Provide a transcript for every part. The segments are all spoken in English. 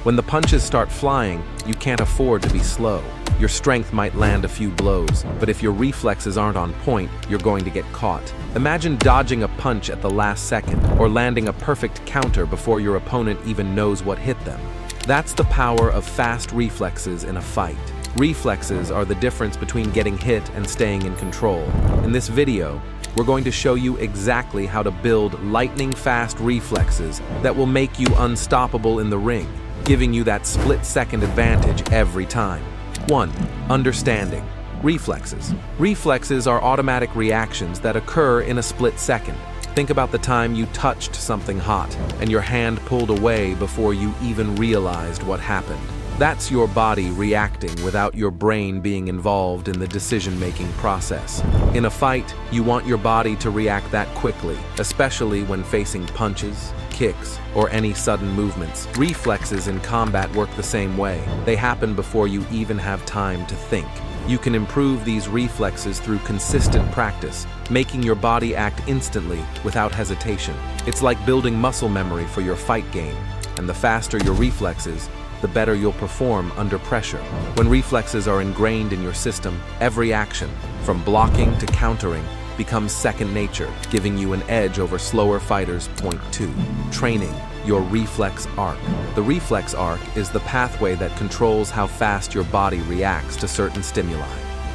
When the punches start flying, you can't afford to be slow. Your strength might land a few blows, but if your reflexes aren't on point, you're going to get caught. Imagine dodging a punch at the last second, or landing a perfect counter before your opponent even knows what hit them. That's the power of fast reflexes in a fight. Reflexes are the difference between getting hit and staying in control. In this video, we're going to show you exactly how to build lightning-fast reflexes that will make you unstoppable in the ring, giving you that split-second advantage every time. 1. Understanding. Reflexes. Reflexes are automatic reactions that occur in a split second. Think about the time you touched something hot and your hand pulled away before you even realized what happened. That's your body reacting without your brain being involved in the decision-making process. In a fight, you want your body to react that quickly, especially when facing punches, kicks, or any sudden movements. Reflexes in combat work the same way. They happen before you even have time to think. You can improve these reflexes through consistent practice, making your body act instantly without hesitation. It's like building muscle memory for your fight game, and the faster your reflexes, the better you'll perform under pressure. When reflexes are ingrained in your system, every action, from blocking to countering, becomes second nature, giving you an edge over slower fighters. Point 2. Training your reflex arc. The reflex arc is the pathway that controls how fast your body reacts to certain stimuli.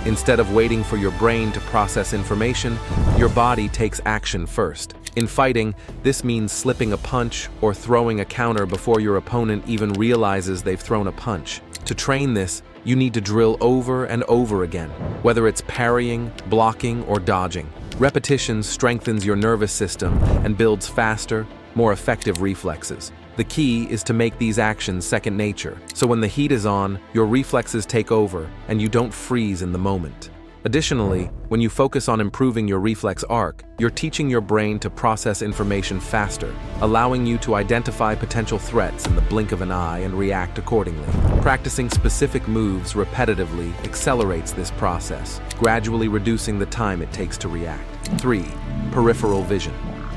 Instead of waiting for your brain to process information, your body takes action first. In fighting, this means slipping a punch or throwing a counter before your opponent even realizes they've thrown a punch. To train this, you need to drill over and over again, whether it's parrying, blocking, or dodging. Repetition strengthens your nervous system and builds faster, more effective reflexes. The key is to make these actions second nature, so when the heat is on, your reflexes take over and you don't freeze in the moment. Additionally, when you focus on improving your reflex arc, you're teaching your brain to process information faster, allowing you to identify potential threats in the blink of an eye and react accordingly. Practicing specific moves repetitively accelerates this process, gradually reducing the time it takes to react. 3. Peripheral vision.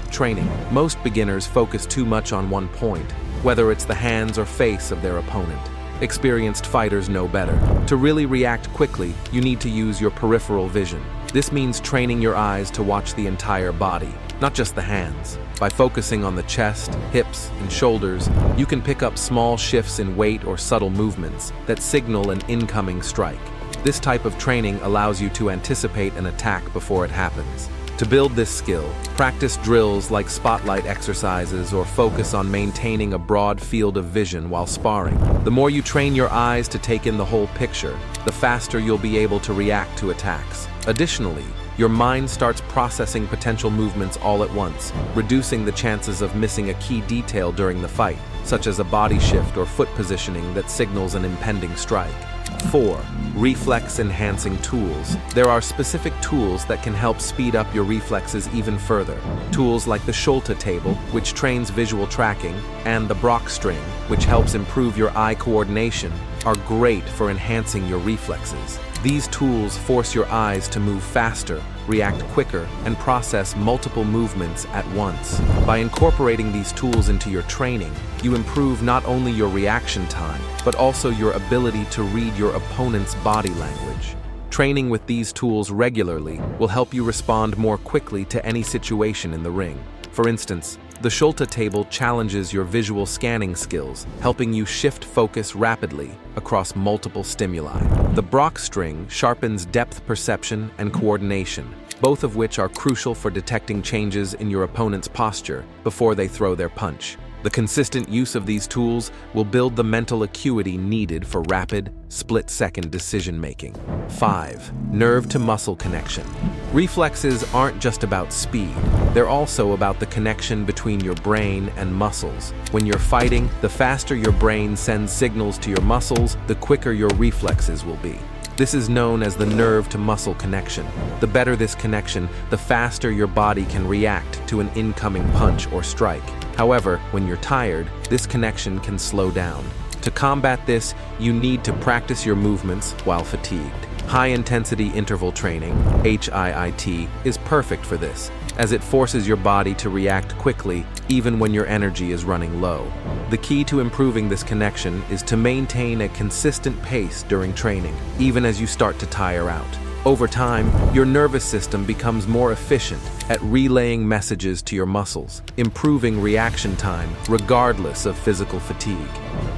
Training. Most beginners focus too much on one point, whether it's the hands or face of their opponent. Experienced fighters know better. To really react quickly, you need to use your peripheral vision. This means training your eyes to watch the entire body, not just the hands. By focusing on the chest, hips, and shoulders, you can pick up small shifts in weight or subtle movements that signal an incoming strike. This type of training allows you to anticipate an attack before it happens. To build this skill, practice drills like spotlight exercises or focus on maintaining a broad field of vision while sparring. The more you train your eyes to take in the whole picture, the faster you'll be able to react to attacks. Additionally, your mind starts processing potential movements all at once, reducing the chances of missing a key detail during the fight, such as a body shift or foot positioning that signals an impending strike. 4. Reflex-enhancing tools. There are specific tools that can help speed up your reflexes even further. Tools like the Schulte table, which trains visual tracking, and the Brock string, which helps improve your eye coordination, are great for enhancing your reflexes. These tools force your eyes to move faster, react quicker, and process multiple movements at once. By incorporating these tools into your training, you improve not only your reaction time, but also your ability to read your opponent's body language. Training with these tools regularly will help you respond more quickly to any situation in the ring. For instance, the Schulte table challenges your visual scanning skills, helping you shift focus rapidly across multiple stimuli. The Brock string sharpens depth perception and coordination, both of which are crucial for detecting changes in your opponent's posture before they throw their punch. The consistent use of these tools will build the mental acuity needed for rapid, split-second decision-making. 5. Nerve-to-muscle connection. Reflexes aren't just about speed. They're also about the connection between your brain and muscles. When you're fighting, the faster your brain sends signals to your muscles, the quicker your reflexes will be. This is known as the nerve-to-muscle connection. The better this connection, the faster your body can react to an incoming punch or strike. However, when you're tired, this connection can slow down. To combat this, you need to practice your movements while fatigued. High-intensity interval training, HIIT, is perfect for this, as it forces your body to react quickly even when your energy is running low. The key to improving this connection is to maintain a consistent pace during training, even as you start to tire out. Over time, your nervous system becomes more efficient at relaying messages to your muscles, improving reaction time regardless of physical fatigue.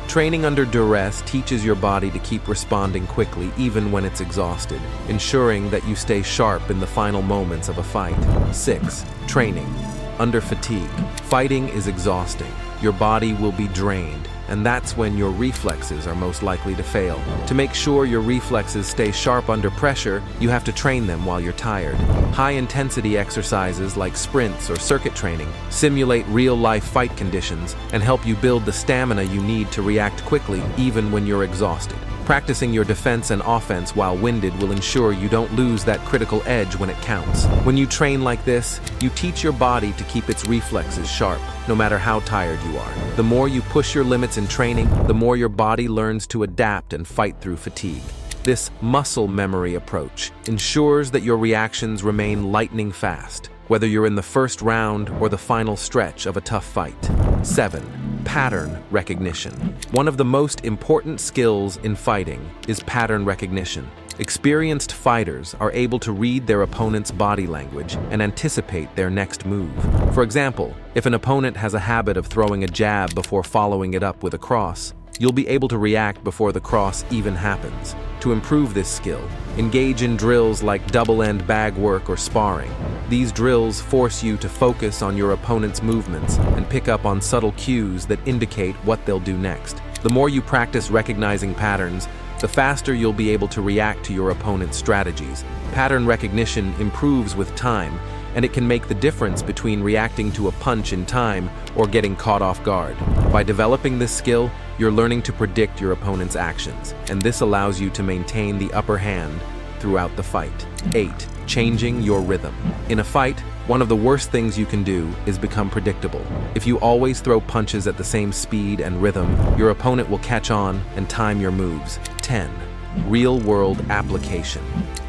Training under duress teaches your body to keep responding quickly even when it's exhausted, ensuring that you stay sharp in the final moments of a fight. 6. Training under fatigue. Fighting is exhausting. Your body will be drained, and that's when your reflexes are most likely to fail. To make sure your reflexes stay sharp under pressure, you have to train them while you're tired. High-intensity exercises like sprints or circuit training simulate real-life fight conditions and help you build the stamina you need to react quickly even when you're exhausted. Practicing your defense and offense while winded will ensure you don't lose that critical edge when it counts. When you train like this, you teach your body to keep its reflexes sharp, no matter how tired you are. The more you push your limits in training, the more your body learns to adapt and fight through fatigue. This muscle memory approach ensures that your reactions remain lightning fast, whether you're in the first round or the final stretch of a tough fight. 7. Pattern recognition. One of the most important skills in fighting is pattern recognition. Experienced fighters are able to read their opponent's body language and anticipate their next move. For example, if an opponent has a habit of throwing a jab before following it up with a cross, you'll be able to react before the cross even happens. To improve this skill, engage in drills like double-end bag work or sparring. These drills force you to focus on your opponent's movements and pick up on subtle cues that indicate what they'll do next. The more you practice recognizing patterns, the faster you'll be able to react to your opponent's strategies. Pattern recognition improves with time, and it can make the difference between reacting to a punch in time or getting caught off guard. By developing this skill, you're learning to predict your opponent's actions, and this allows you to maintain the upper hand throughout the fight. 8. Changing your rhythm. In a fight, one of the worst things you can do is become predictable. If you always throw punches at the same speed and rhythm, your opponent will catch on and time your moves. 10. Real-world application.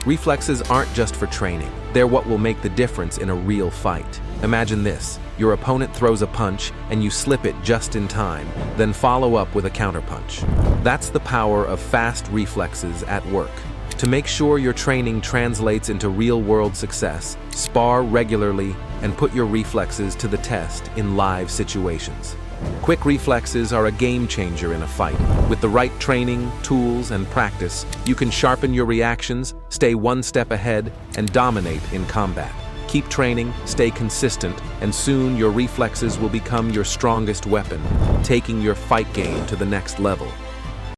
Reflexes aren't just for training. They're what will make the difference in a real fight. Imagine this. Your opponent throws a punch and you slip it just in time, then follow up with a counterpunch. That's the power of fast reflexes at work. To make sure your training translates into real-world success, spar regularly and put your reflexes to the test in live situations. Quick reflexes are a game changer in a fight. With the right training, tools, and practice, you can sharpen your reactions, stay one step ahead, and dominate in combat. Keep training, stay consistent, and soon your reflexes will become your strongest weapon, taking your fight game to the next level.